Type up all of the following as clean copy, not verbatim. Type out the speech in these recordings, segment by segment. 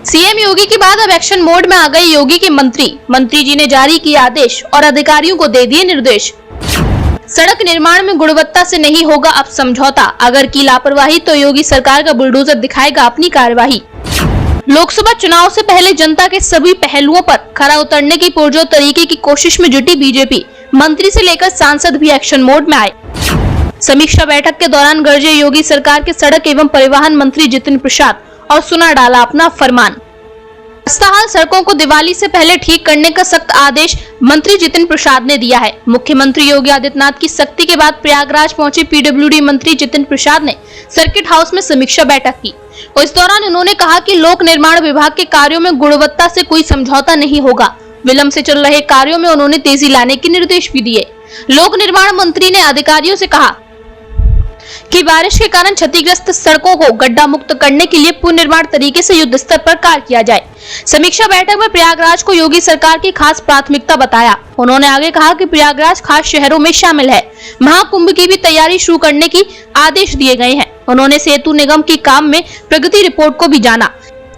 CM योगी के बाद अब एक्शन मोड में आ गए योगी के मंत्री जी ने जारी किए आदेश और अधिकारियों को दे दिए निर्देश। सड़क निर्माण में गुणवत्ता से नहीं होगा अब समझौता, अगर की लापरवाही तो योगी सरकार का बुलडोजर दिखाएगा अपनी कार्यवाही। लोकसभा चुनाव से पहले जनता के सभी पहलुओं पर खरा उतरने की पुरजोर तरीके की कोशिश में जुटी बीजेपी, मंत्री से लेकर सांसद भी एक्शन मोड में आए। समीक्षा बैठक के दौरान गरजे योगी सरकार के सड़क एवं परिवहन मंत्री जितिन प्रसाद और सुना डाला अपना फरमान। खस्ताहाल सड़कों को दिवाली से पहले ठीक करने का सख्त आदेश मंत्री जितिन प्रसाद ने दिया है। मुख्यमंत्री योगी आदित्यनाथ की सख्ती के बाद प्रयागराज पहुंचे पीडब्ल्यूडी मंत्री जितिन प्रसाद ने सर्किट हाउस में समीक्षा बैठक की और इस दौरान उन्होंने कहा कि लोक निर्माण विभाग के कार्यों में गुणवत्ता से कोई समझौता नहीं होगा। विलंब से चल रहे कार्यों में उन्होंने तेजी लाने के निर्देश भी दिए। लोक निर्माण मंत्री ने अधिकारियों से कहा कि बारिश के कारण क्षतिग्रस्त सड़कों को गड्ढा मुक्त करने के लिए पुनर्निर्माण तरीके से युद्ध स्तर पर कार्य किया जाए। समीक्षा बैठक में प्रयागराज को योगी सरकार की खास प्राथमिकता बताया। उन्होंने आगे कहा कि प्रयागराज खास शहरों में शामिल है। महाकुंभ की भी तैयारी शुरू करने की आदेश दिए गए हैं। उन्होंने सेतु निगम की काम में प्रगति रिपोर्ट को भी जाना।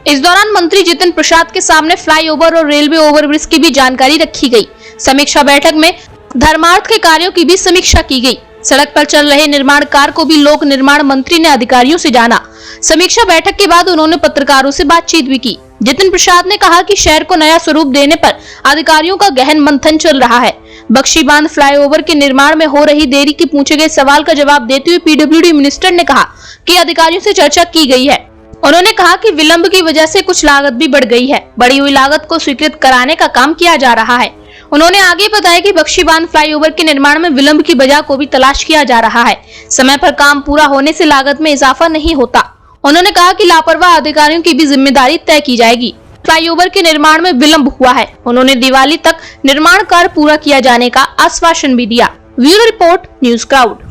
इस दौरान मंत्री जितिन प्रसाद के सामने फ्लाईओवर और रेलवे ओवरब्रिज की भी जानकारी रखी गई। समीक्षा बैठक में धर्मार्थ के कार्यों की भी समीक्षा की गई। सड़क पर चल रहे निर्माण कार्य को भी लोक निर्माण मंत्री ने अधिकारियों से जाना। समीक्षा बैठक के बाद उन्होंने पत्रकारों से बातचीत भी की। जितिन प्रसाद ने कहा कि शहर को नया स्वरूप देने पर अधिकारियों का गहन मंथन चल रहा है। बख्शी बांध फ्लाईओवर के निर्माण में हो रही देरी के पूछे गए सवाल का जवाब देते हुए पीडब्ल्यूडी मिनिस्टर ने कहा कि अधिकारियों से चर्चा की गई है। उन्होंने कहा कि विलंब की वजह से कुछ लागत भी बढ़ गई है। बढ़ी हुई लागत को स्वीकृत कराने का काम किया जा रहा है। उन्होंने आगे बताया कि बख्शी बांध फ्लाईओवर के निर्माण में विलंब की वजह को भी तलाश किया जा रहा है। समय पर काम पूरा होने से लागत में इजाफा नहीं होता। उन्होंने कहा कि लापरवाह अधिकारियों की भी जिम्मेदारी तय की जाएगी। फ्लाईओवर के निर्माण में विलंब हुआ है। उन्होंने दिवाली तक निर्माण कार्य पूरा किया जाने का आश्वासन भी दिया। Bureau report, news crowd.